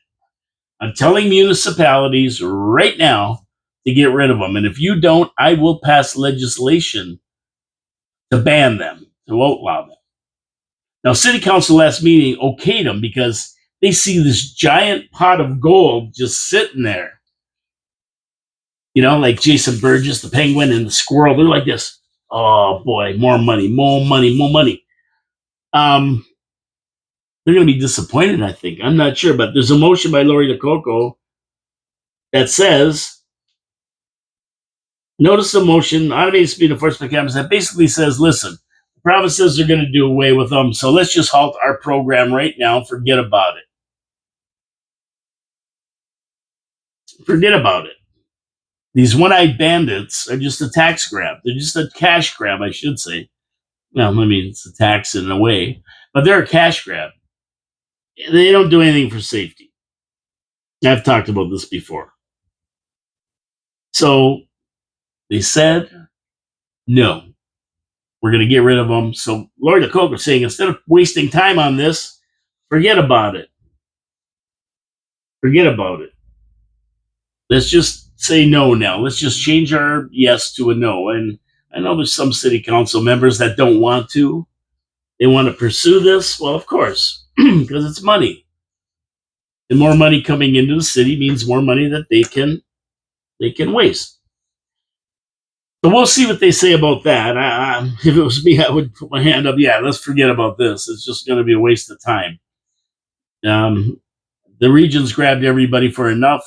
I'm telling municipalities right now to get rid of them. And if you don't, I will pass legislation to ban them, to outlaw them. Now, City Council last meeting okayed them because they see this giant pot of gold just sitting there. You know, like Jason Burgess, the penguin, and the squirrel. They're like this. Oh, boy, more money. They're going to be disappointed, I think. I'm not sure, but there's a motion by Lori Lococo that says, notice of motion, automated speed enforcement cameras, that basically says, listen, the provinces are going to do away with them, so let's just halt our program right now. Forget about it. Forget about it. These one-eyed bandits are just a tax grab. They're just a cash grab, I should say. Well, I mean, it's a tax in a way, but they're a cash grab. They don't do anything for safety. I've talked about this before. So they said, no, we're going to get rid of them. So Lord Lococo is saying, instead of wasting time on this, forget about it. Forget about it. Let's just say no now. Let's just change our yes to a no. And I know there's some city council members that don't want to. They want to pursue this. Well, of course, because it's money. And more money coming into the city means more money that they can waste. So we'll see what they say about that. If it was me, I would put my hand up. Yeah, let's forget about this. It's just going to be a waste of time. The regions grabbed everybody for enough.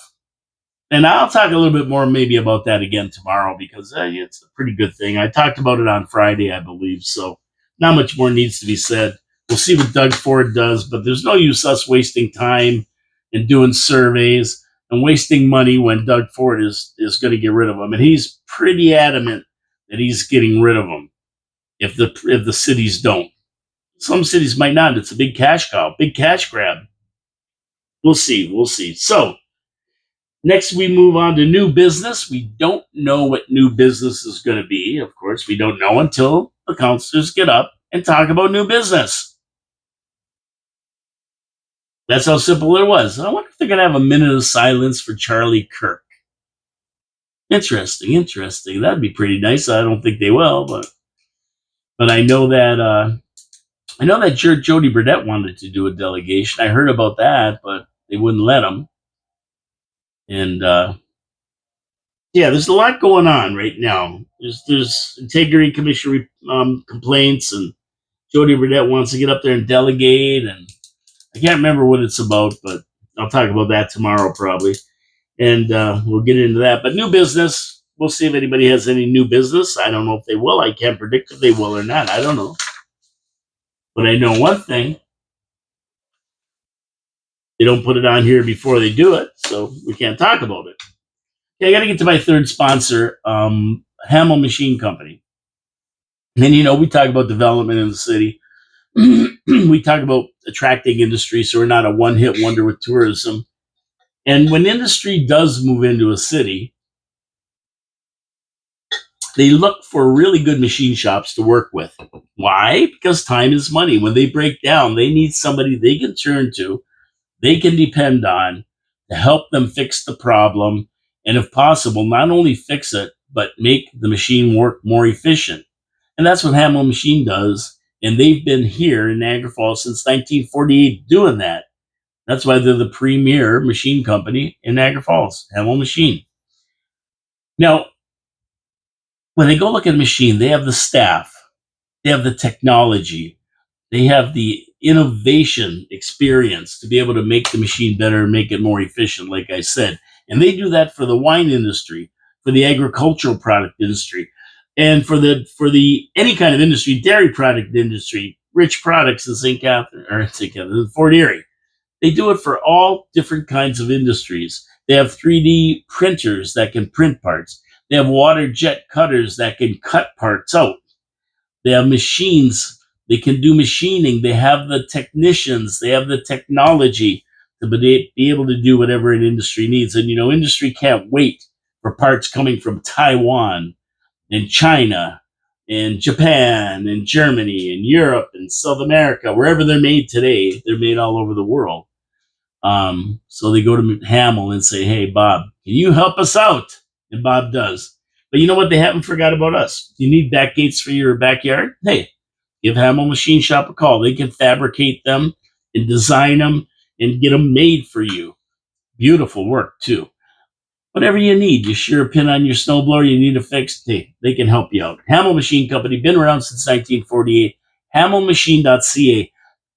And I'll talk a little bit more maybe about that again tomorrow because it's a pretty good thing. I talked about it on Friday, I believe. So not much more needs to be said. We'll see what Doug Ford does, but there's no use us wasting time and doing surveys and wasting money when Doug Ford is going to get rid of them. And he's pretty adamant that he's getting rid of them if the cities don't. Some cities might not. It's a big cash cow, big cash grab. We'll see. We'll see. So next, we move on to new business. We don't know what new business is going to be. Of course, we don't know until the councilors get up and talk about new business. That's how simple it was. I wonder if they're going to have a minute of silence for Charlie Kirk. Interesting. That'd be pretty nice. I don't think they will, but I know that Jody Burdett wanted to do a delegation. I heard about that, but they wouldn't let him. And yeah, there's a lot going on right now. There's integrity commission complaints, and Jody Burdett wants to get up there and delegate, and I can't remember what it's about, but I'll talk about that tomorrow probably, and we'll get into that. But new business, we'll see if anybody has any new business. I don't know if they will. I can't predict if they will or not. I don't know. But I know one thing. They don't put it on here before they do it, so we can't talk about it. Okay, I got to get to my third sponsor, Hamel Machine Company. And, we talk about development in the city. We talk about attracting industry, so we're not a one-hit wonder with tourism. And when industry does move into a city, they look for really good machine shops to work with. Why? Because time is money. When they break down, they need somebody they can turn to, they can depend on to help them fix the problem. And if possible, not only fix it, but make the machine work more efficient. And that's what Hamel Machine does. And they've been here in Niagara Falls since 1948 doing that. That's why they're the premier machine company in Niagara Falls, Hamel Machine. Now, when they go look at a machine, they have the staff, they have the technology, they have the innovation experience to be able to make the machine better and make it more efficient, like I said. And they do that for the wine industry, for the agricultural product industry, and for the any kind of industry, dairy product industry, Rich Products in Fort Erie. They do it for all different kinds of industries. They have 3D printers that can print parts. They have water jet cutters that can cut parts out. They have machines. They can do machining. They have the technicians. They have the technology to be able to do whatever an industry needs. And, industry can't wait for parts coming from Taiwan and China and Japan and Germany and Europe and South America. Wherever they're made today, they're made all over the world. So they go to Hamel and say, hey, Bob, can you help us out? And Bob does. But you know what? They haven't forgot about us. You need back gates for your backyard? Hey, give Hamel Machine Shop a call. They can fabricate them and design them and get them made for you. Beautiful work, too. Whatever you need, you shear a pin on your snowblower, you need a fix, hey, they can help you out. Hamel Machine Company, been around since 1948. HamelMachine.ca.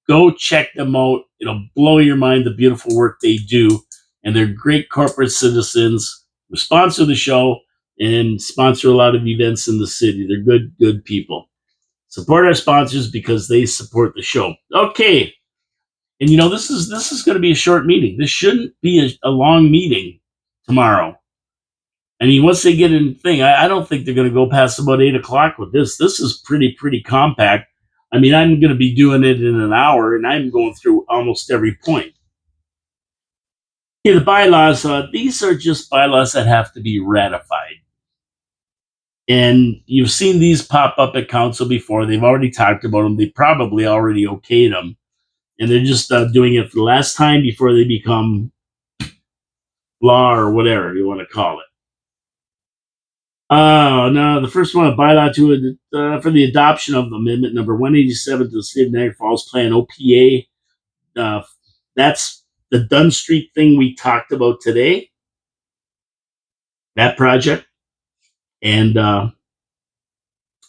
Go check them out. It'll blow your mind, the beautiful work they do. And they're great corporate citizens who sponsor the show and sponsor a lot of events in the city. They're good people. Support our sponsors because they support the show. Okay. And this is going to be a short meeting. This shouldn't be a long meeting tomorrow. I mean, once they get in the thing, I don't think they're going to go past about 8 o'clock with this. This is pretty compact. I mean, I'm going to be doing it in an hour, and I'm going through almost every point. Okay, the bylaws, these are just bylaws that have to be ratified. And you've seen these pop up at council before. They've already talked about them. They probably already okayed them. And they're just doing it for the last time before they become law or whatever you want to call it. No, the first one, a bylaw for the adoption of amendment number 187 to the City of Niagara Falls Plan, OPA. That's the Dunn Street thing we talked about today. That project. And, well,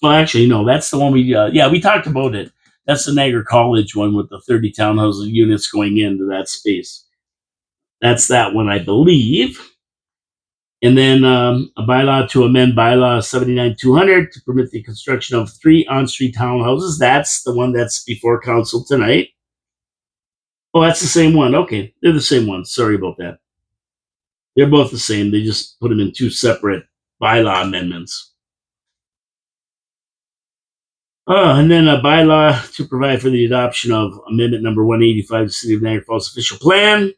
actually, no, that's the one we talked about it. That's the Niagara College one with the 30 townhouse units going into that space. That's that one, I believe. And then a bylaw to amend bylaw 79-200 to permit the construction of 3 on-street townhouses. That's the one that's before council tonight. Oh, that's the same one. Okay, they're the same one. Sorry about that. They're both the same. They just put them in two separate bylaw amendments. And then a bylaw to provide for the adoption of Amendment Number 185, the City of Niagara Falls Official Plan.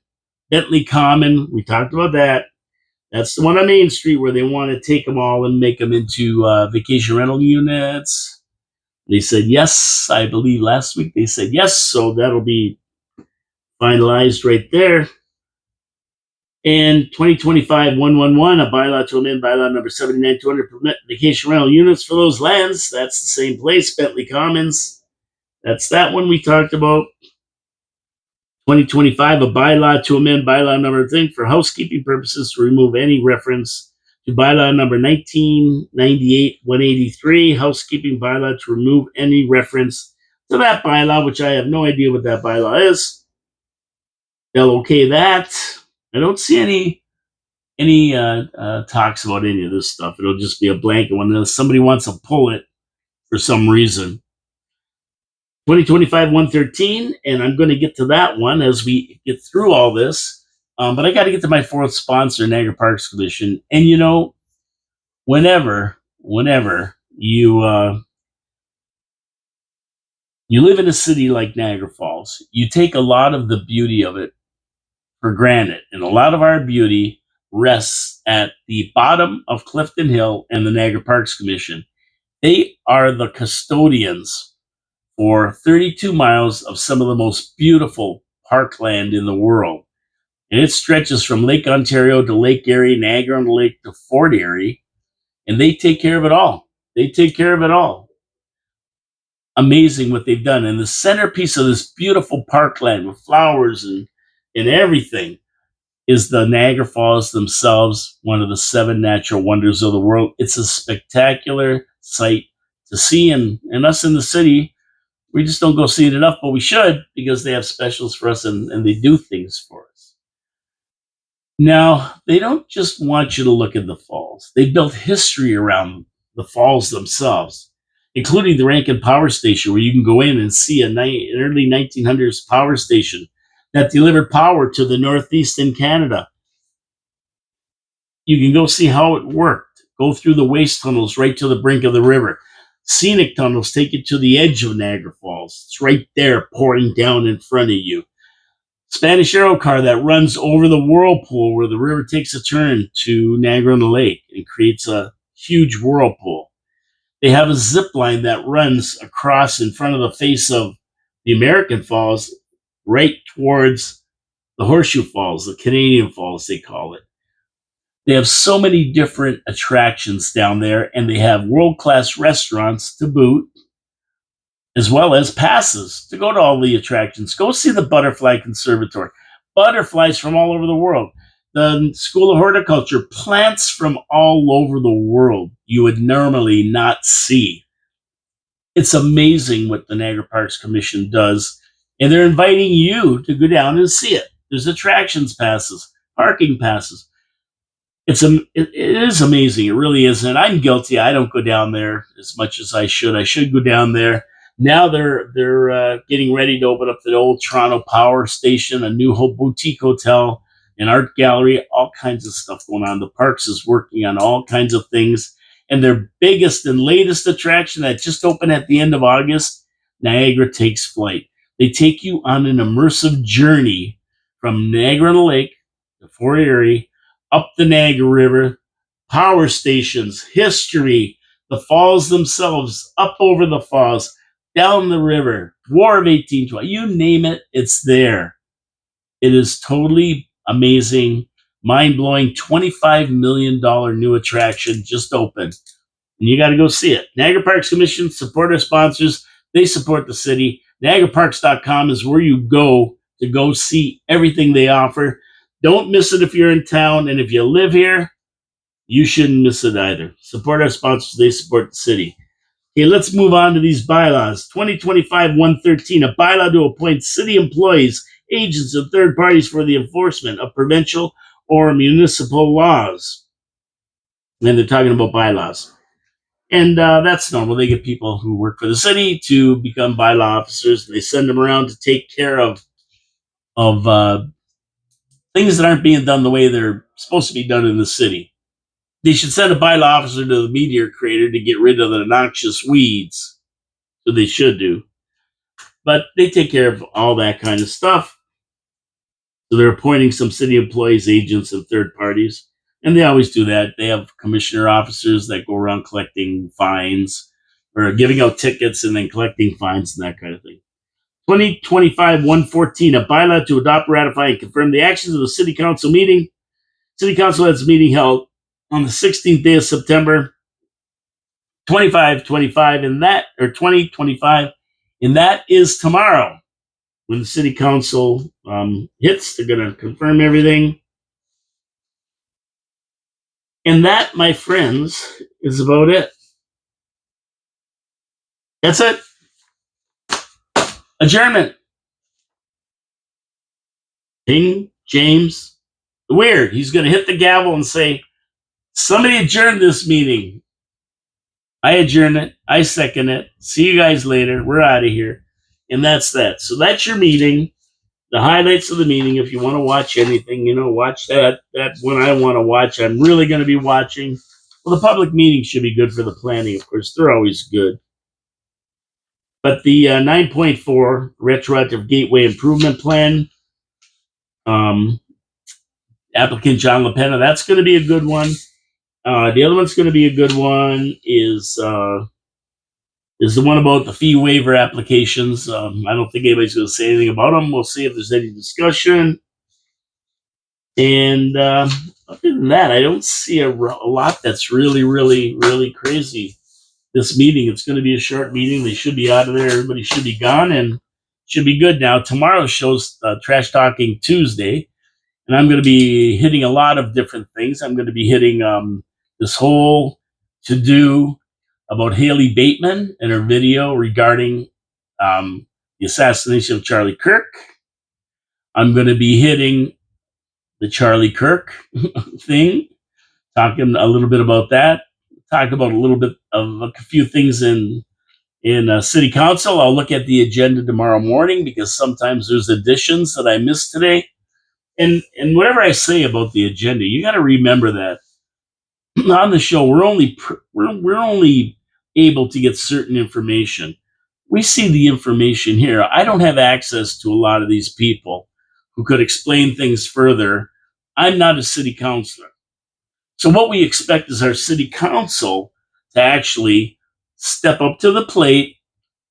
Bentley Common, we talked about that. That's the one on Main Street where they want to take them all and make them into vacation rental units. They said yes. I believe last week they said yes, so that'll be finalized right there. And 2025-111, a bylaw to amend bylaw number 79-200, permit vacation rental units for those lands. That's the same place, Bentley Commons. That's that one we talked about. 2025, a bylaw to amend bylaw number thing for housekeeping purposes to remove any reference to bylaw number 1998-183, housekeeping bylaw to remove any reference to that bylaw, which I have no idea what that bylaw is. They'll okay that. I don't see any talks about any of this stuff. It'll just be a blanket one unless somebody wants to pull it for some reason. 2025-113, and I'm going to get to that one as we get through all this. But I got to get to my fourth sponsor, Niagara Parks Commission. And you know, whenever you live in a city like Niagara Falls, you take a lot of the beauty of it for granted, and a lot of our beauty rests at the bottom of Clifton Hill and the Niagara Parks Commission. They are the custodians for 32 miles of some of the most beautiful parkland in the world. And it stretches from Lake Ontario to Lake Erie, Niagara-on-the-Lake to Fort Erie, and they take care of it all. They take care of it all. Amazing what they've done. And the centerpiece of this beautiful parkland with flowers and everything is the Niagara Falls themselves, one of the 7 natural wonders of the world. It's a spectacular sight to see, and us in the city, we just don't go see it enough, but we should, because they have specials for us and they do things for us. Now, they don't just want you to look at the falls. They built history around the falls themselves, including the Rankin Power Station, where you can go in and see an early 1900s power station that delivered power to the Northeast in Canada. You can go see how it worked. Go through the waste tunnels right to the brink of the river. Scenic tunnels take you to the edge of Niagara Falls. It's right there pouring down in front of you. Spanish Aero car that runs over the whirlpool where the river takes a turn to Niagara-on-the-Lake and creates a huge whirlpool. They have a zip line that runs across in front of the face of the American Falls right towards the Horseshoe Falls, the Canadian Falls, they call it. They have so many different attractions down there, and they have world-class restaurants to boot, as well as passes to go to all the attractions. Go see the Butterfly Conservatory. Butterflies from all over the world. The School of Horticulture, plants from all over the world you would normally not see. It's amazing what the Niagara Parks Commission does, and they're inviting you to go down and see it. There's attractions passes, parking passes. It is amazing. It really is. And I'm guilty. I don't go down there as much as I should. I should go down there. Now they're getting ready to open up the old Toronto Power Station, a new boutique hotel, an art gallery, all kinds of stuff going on. The Parks is working on all kinds of things. And their biggest and latest attraction that just opened at the end of August, Niagara Takes Flight. They take you on an immersive journey from Niagara-on-the-Lake to Fort Erie, up the Niagara River, power stations, history, the falls themselves, up over the falls, down the river, War of 1812, you name it, it's there. It is totally amazing, mind-blowing, $25 million new attraction just opened. And you got to go see it. Niagara Parks Commission, support our sponsors. They support the city. NiagaraParks.com is where you go to go see everything they offer. Don't miss it if you're in town. And if you live here, you shouldn't miss it either. Support our sponsors. They support the city. Okay, let's move on to these bylaws. 2025-113, a bylaw to appoint city employees, agents, and third parties for the enforcement of provincial or municipal laws. And they're talking about bylaws. And that's normal. They get people who work for the city to become bylaw officers. They send them around to take care of things that aren't being done the way they're supposed to be done in the city. They should send a bylaw officer to the meteor crater to get rid of the noxious weeds. So they should do. But they take care of all that kind of stuff. So they're appointing some city employees, agents, and third parties. And they always do that. They have commissioner officers that go around collecting fines or giving out tickets and then collecting fines and that kind of thing. 2025-114, a bylaw to adopt, ratify, and confirm the actions of the city council meeting. City council has a meeting held on the 16th day of September 2025, and that is tomorrow. When the city council hits, they're going to confirm everything. And that, my friends, is about it. That's it. Adjournment. King James. Weird. He's going to hit the gavel and say, somebody adjourn this meeting. I adjourn it. I second it. See you guys later. We're out of here. And that's that. So that's your meeting. The highlights of the meeting. If you want to watch anything, watch that. That's when I want to watch. I'm really going to be watching. Well, the public meetings should be good for the planning, of course. They're always good. But the 9.4 retroactive gateway improvement plan, applicant John LaPena, that's going to be a good one. The other one's going to be a good one is the one about the fee waiver applications. I don't think anybody's going to say anything about them. We'll see if there's any discussion. And other than that, I don't see a lot that's really, really, really crazy. This meeting, it's going to be a short meeting. They should be out of there. Everybody should be gone and should be good now. Tomorrow shows Trash Talking Tuesday, and I'm going to be hitting a lot of different things. I'm going to be hitting this whole to-do about Haley Bateman and her video regarding the assassination of Charlie Kirk. I'm going to be hitting the Charlie Kirk thing, talking a little bit about that. Talk about a little bit of a few things in city council. I'll look at the agenda tomorrow morning because sometimes there's additions that I missed today. And whatever I say about the agenda, you got to remember that on the show we're only able to get certain information. We see the information here. I don't have access to a lot of these people who could explain things further. I'm not a city councilor. So what we expect is our city council to actually step up to the plate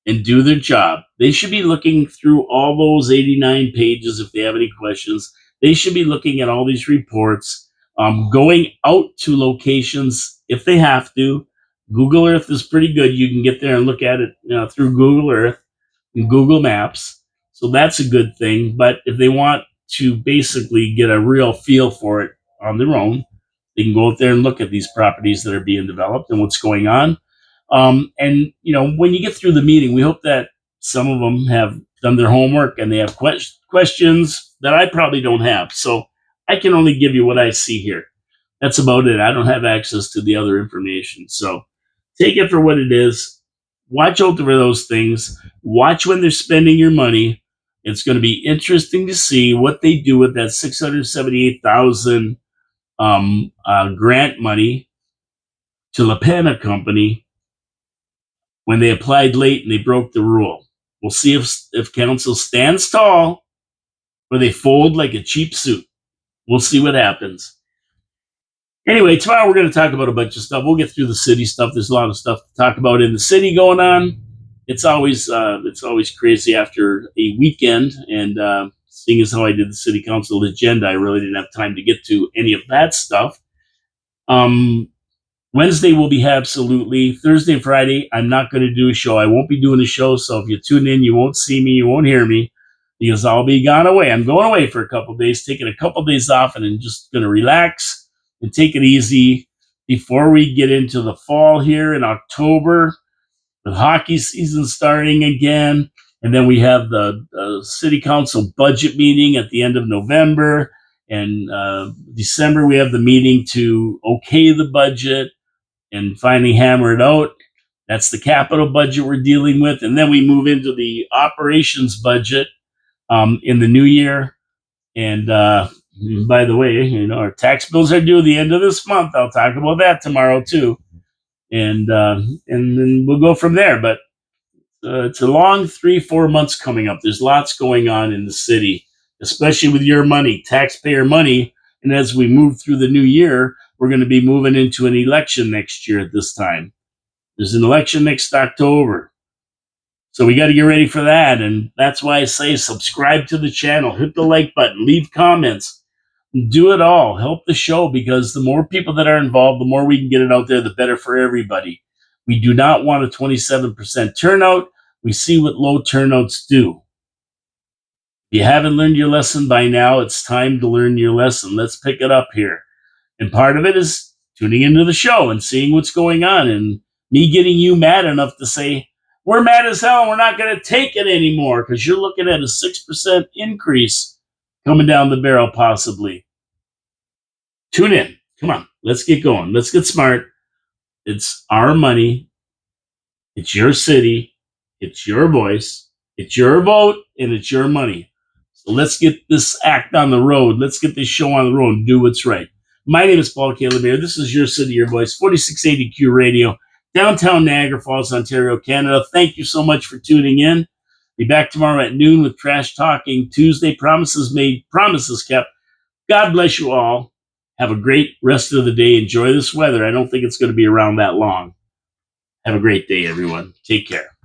and do their job. They should be looking through all those 89 pages if they have any questions. They should be looking at all these reports, going out to locations if they have to. Google Earth is pretty good. You can get there and look at it through Google Earth and Google Maps. So that's a good thing. But if they want to basically get a real feel for it on their own, they can go out there and look at these properties that are being developed and what's going on. And when you get through the meeting, we hope that some of them have done their homework and they have questions that I probably don't have. So I can only give you what I see here. That's about it. I don't have access to the other information. So take it for what it is. Watch out for those things. Watch when they're spending your money. It's going to be interesting to see what they do with that $678,000 grant money to LaPena Company when they applied late and they broke the rule. We'll see if council stands tall or they fold like a cheap suit. We'll see what happens. Anyway, tomorrow we're going to talk about a bunch of stuff. We'll get through the city stuff. There's a lot of stuff to talk about in the city going on. It's always crazy after a weekend, and seeing as how I did the city council agenda, I really didn't have time to get to any of that stuff. Wednesday will be absolutely. Thursday and Friday, I'm not going to do a show. I won't be doing a show, so if you tune in, you won't see me, you won't hear me, because I'll be gone away. I'm going away for a couple of days, taking a couple of days off, and then just going to relax and take it easy before we get into the fall here in October, with hockey season starting again. And then we have the city council budget meeting at the end of November. And December, we have the meeting to okay the budget and finally hammer it out. That's the capital budget we're dealing with. And then we move into the operations budget in the new year. And by the way, our tax bills are due the end of this month. I'll talk about that tomorrow too, and then we'll go from there. But it's a long 3-4 months coming up. There's lots going on in the city, especially with your money, taxpayer money. And as we move through the new year, we're going to be moving into an election next year at this time. There's an election next October. So we got to get ready for that. And that's why I say subscribe to the channel, hit the like button, leave comments, do it all. Help the show, because the more people that are involved, the more we can get it out there, the better for everybody. We do not want a 27% turnout. We see what low turnouts do. If you haven't learned your lesson by now, it's time to learn your lesson. Let's pick it up here. And part of it is tuning into the show and seeing what's going on, and me getting you mad enough to say, we're mad as hell and we're not going to take it anymore, because you're looking at a 6% increase coming down the barrel possibly. Tune in. Come on. Let's get going. Let's get smart. It's our money. It's your city. It's your voice. It's your vote, and it's your money. So let's get this act on the road. Let's get this show on the road and do what's right. My name is Paul Calabere. This is Your City, Your Voice, 4680Q Radio, downtown Niagara Falls, Ontario, Canada. Thank you so much for tuning in. Be back tomorrow at noon with Trash Talking Tuesday. Promises made, promises kept. God bless you all. Have a great rest of the day. Enjoy this weather. I don't think it's going to be around that long. Have a great day, everyone. Take care.